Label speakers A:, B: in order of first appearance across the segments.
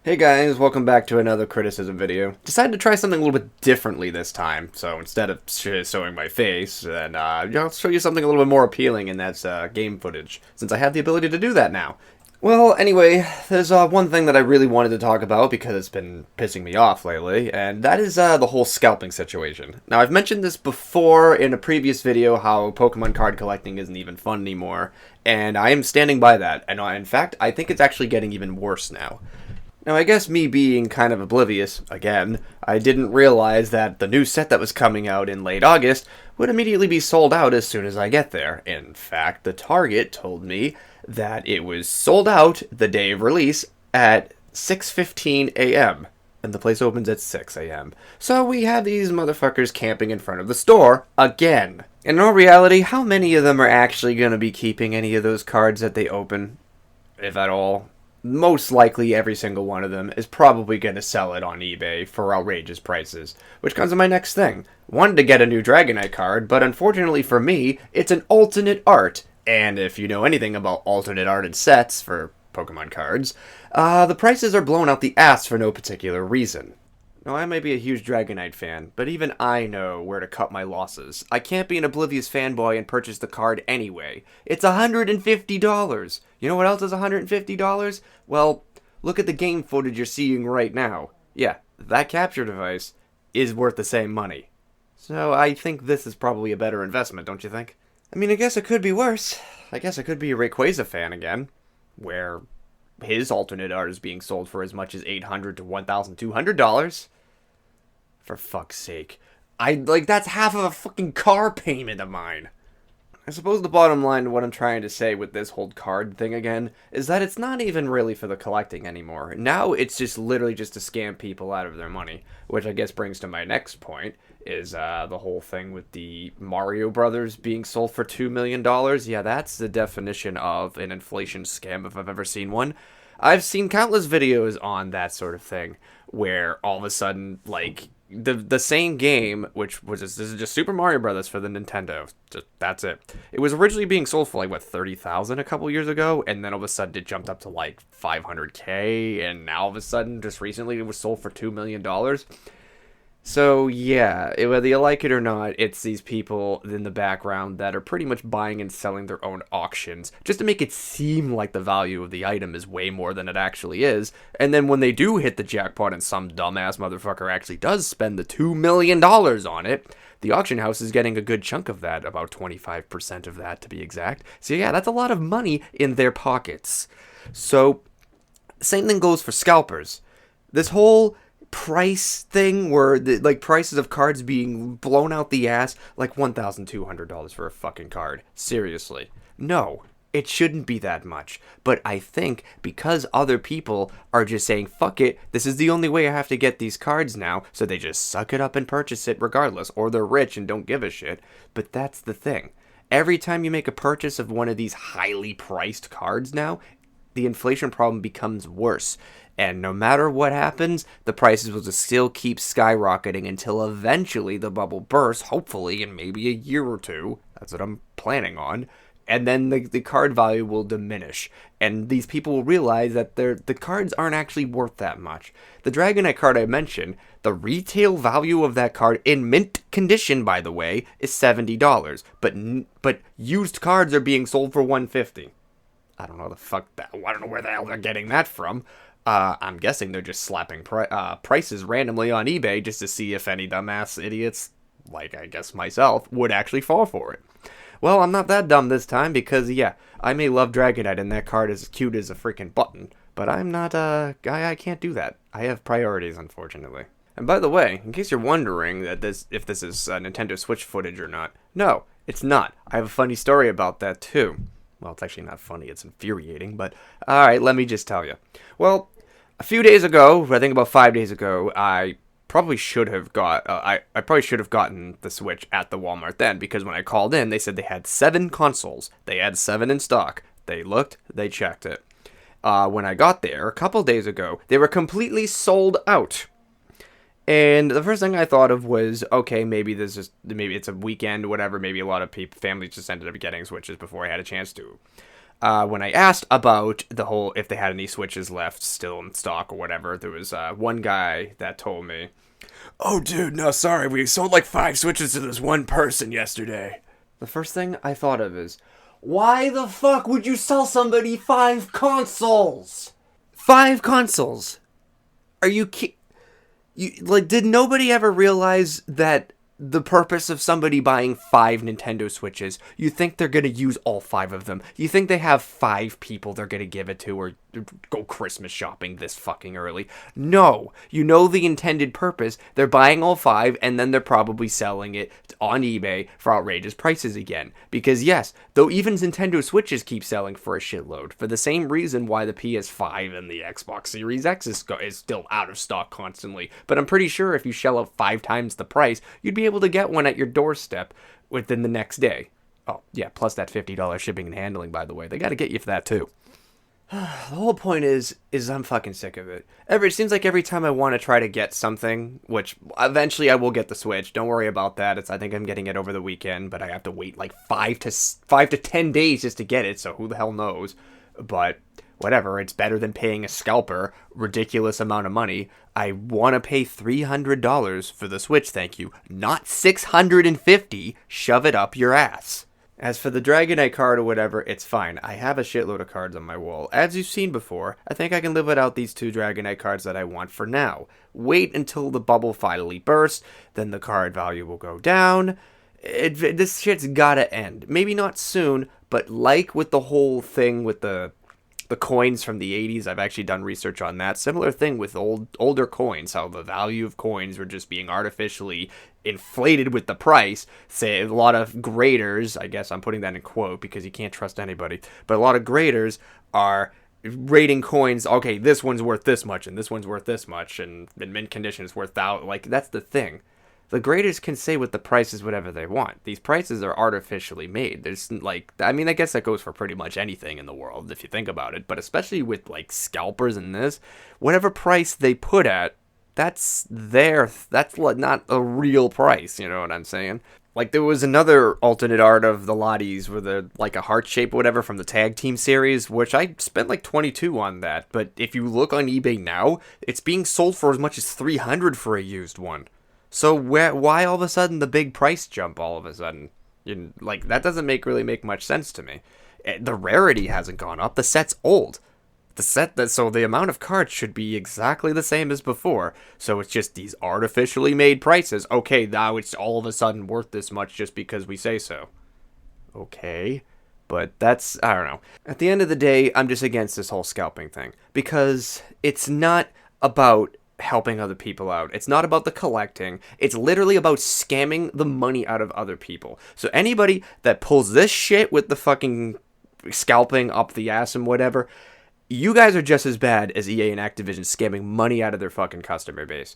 A: Hey guys, welcome back to another criticism video. Decided to try something a little bit differently this time, so instead of showing my face, then I'll show you something a little bit more appealing, and that's game footage, since I have the ability to do that now. Well, anyway, there's one thing that I really wanted to talk about because it's been pissing me off lately, and that is the whole scalping situation. Now, I've mentioned this before in a previous video, how Pokemon card collecting isn't even fun anymore, and I am standing by that, and in fact, I think it's actually getting even worse now. Now, I guess me being kind of oblivious, again, I didn't realize that the new set that was coming out in late August would immediately be sold out as soon as I get there. In fact, the Target told me that it was sold out the day of release at 6:15 a.m. and the place opens at 6 a.m. So we have these motherfuckers camping in front of the store again. In all reality, how many of them are actually going to be keeping any of those cards that they open, if at all? Most likely every single one of them is probably going to sell it on eBay for outrageous prices. Which comes to my next thing. Wanted to get a new Dragonite card, but unfortunately for me, it's an alternate art. And if you know anything about alternate arted sets for Pokemon cards, the prices are blown out the ass for no particular reason. Now, I may be a huge Dragonite fan, but even I know where to cut my losses. I can't be an oblivious fanboy and purchase the card anyway. It's $150! You know what else is $150? Well, look at the game footage you're seeing right now. Yeah, that capture device is worth the same money. So I think this is probably a better investment, don't you think? I mean, I guess it could be worse. I guess I could be a Rayquaza fan again, where his alternate art is being sold for as much as $800 to $1,200. For fuck's sake. That's half of a fucking car payment of mine. I suppose the bottom line of what I'm trying to say with this whole card thing again is that it's not even really for the collecting anymore. Now it's just literally just to scam people out of their money, which I guess brings to my next point is the whole thing with the Mario Brothers being sold for $2 million. Yeah, that's the definition of an inflation scam if I've ever seen one. I've seen countless videos on that sort of thing where all of a sudden, like, the same game, which was this is just Super Mario Brothers for the Nintendo. That's it. It was originally being sold for like what 30,000 a couple years ago, and then all of a sudden it jumped up to like 500K, and now all of a sudden just recently it was sold for $2 million. So yeah, whether you like it or not, it's these people in the background that are pretty much buying and selling their own auctions just to make it seem like the value of the item is way more than it actually is. And then when they do hit the jackpot and some dumbass motherfucker actually does spend the $2 million on it, the auction house is getting a good chunk of that, about 25% of that to be exact. So yeah, that's a lot of money in their pockets. So same thing goes for scalpers. This whole price thing where prices of cards being blown out the ass, like $1,200 for a fucking card. Seriously. No, it shouldn't be that much. But I think because other people are just saying, fuck it, this is the only way I have to get these cards now, so they just suck it up and purchase it regardless, or they're rich and don't give a shit. But that's the thing. Every time you make a purchase of one of these highly priced cards now, the inflation problem becomes worse. And no matter what happens, the prices will just still keep skyrocketing until eventually the bubble bursts, hopefully in maybe a year or two. That's what I'm planning on. And then the card value will diminish. And these people will realize that the cards aren't actually worth that much. The Dragonite card I mentioned, the retail value of that card, in mint condition by the way, is $70. But used cards are being sold for $150. I don't know the fuck that. I don't know where the hell they're getting that from. I'm guessing they're just slapping prices randomly on eBay just to see if any dumbass idiots, like I guess myself, would actually fall for it. Well, I'm not that dumb this time because, yeah, I may love Dragonite and that card is as cute as a freaking button, but I'm not a guy. I can't do that. I have priorities, unfortunately. And by the way, in case you're wondering that if this is Nintendo Switch footage or not, no, it's not. I have a funny story about that too. Well, it's actually not funny, it's infuriating, but alright, let me just tell you. Well, a few days ago, I think about 5 days ago, I probably should have gotten the Switch at the Walmart then, because when I called in, they said they had 7 consoles. They had 7 in stock. They looked, they checked it. When I got there, a couple days ago, they were completely sold out. And the first thing I thought of was, okay, maybe it's a weekend, whatever. Maybe a lot of families just ended up getting Switches before I had a chance to. when I asked about the whole, if they had any Switches left still in stock or whatever, there was one guy that told me, "Oh, dude, no, sorry, we sold like 5 Switches to this one person yesterday." The first thing I thought of is, why the fuck would you sell somebody 5 consoles? 5 consoles? Are you did nobody ever realize that the purpose of somebody buying 5 Nintendo Switches, you think they're going to use all 5 of them? You think they have 5 people they're going to give it to or go Christmas shopping this fucking early? No. You know the intended purpose. They're buying all 5, and then they're probably selling it on eBay for outrageous prices again. Because yes, though even Nintendo Switches keep selling for a shitload, for the same reason why the PS5 and the Xbox Series X is still out of stock constantly. But I'm pretty sure if you shell out 5 times the price, you'd be able to get one at your doorstep within the next day. Oh, yeah, plus that $50 shipping and handling, by the way. They got to get you for that, too. The whole point is I'm fucking sick of it. It seems like every time I want to try to get something, which eventually I will get the Switch. Don't worry about that. I think I'm getting it over the weekend, but I have to wait like 5 to 10 days just to get it, so who the hell knows. But whatever, it's better than paying a scalper ridiculous amount of money. I want to pay $300 for the Switch, thank you. Not $650. Shove it up your ass. As for the Dragonite card or whatever, it's fine. I have a shitload of cards on my wall. As you've seen before, I think I can live without these 2 Dragonite cards that I want for now. Wait until the bubble finally bursts, then the card value will go down. This shit's gotta end. Maybe not soon, but like with the whole thing with the coins from the 80s, I've actually done research on that. Similar thing with older coins, how the value of coins were just being artificially inflated with the price. Say a lot of graders, I guess I'm putting that in quote because you can't trust anybody, but a lot of graders are rating coins, okay, this one's worth this much and this one's worth this much and in mint condition is worth that. Like, that's the thing. The graders can say with the prices whatever they want. These prices are artificially made. There's like, I mean, I guess that goes for pretty much anything in the world if you think about it, but especially with like scalpers and this, whatever price they put at, that's not a real price, you know what I'm saying? Like, there was another alternate art of the Lotties with like a heart shape or whatever from the tag team series, which I spent like 22 on that, but if you look on eBay now, it's being sold for as much as 300 for a used one. So why all of a sudden the big price jump all of a sudden? Like, that doesn't really make much sense to me. The rarity hasn't gone up. The set's old. So the amount of cards should be exactly the same as before. So it's just these artificially made prices. Okay, now it's all of a sudden worth this much just because we say so. Okay. But that's, I don't know. At the end of the day, I'm just against this whole scalping thing. Because it's not about helping other people out. It's not about the collecting. It's literally about scamming the money out of other people. So anybody that pulls this shit with the fucking scalping up the ass and whatever, you guys are just as bad as EA and Activision scamming money out of their fucking customer base.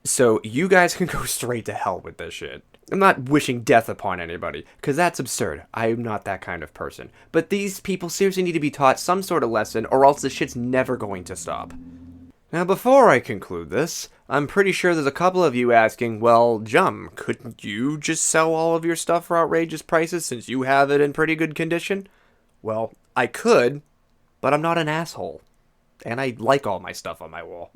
A: So you guys can go straight to hell with this shit. I'm not wishing death upon anybody, because that's absurd. I'm not that kind of person. But these people seriously need to be taught some sort of lesson, or else this shit's never going to stop. Now, before I conclude this, I'm pretty sure there's a couple of you asking, well, Jum, couldn't you just sell all of your stuff for outrageous prices since you have it in pretty good condition? Well, I could, but I'm not an asshole. And I like all my stuff on my wall.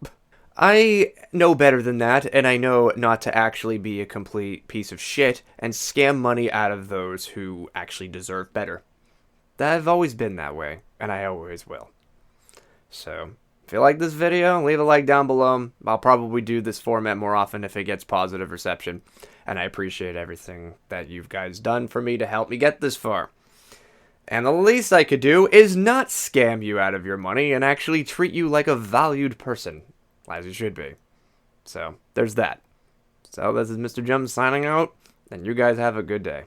A: I know better than that, and I know not to actually be a complete piece of shit and scam money out of those who actually deserve better. I've always been that way, and I always will. So, if you like this video, leave a like down below. I'll probably do this format more often if it gets positive reception. And I appreciate everything that you guys done for me to help me get this far. And the least I could do is not scam you out of your money and actually treat you like a valued person, as you should be. So, there's that. So, this is Mr. Jum signing out, and you guys have a good day.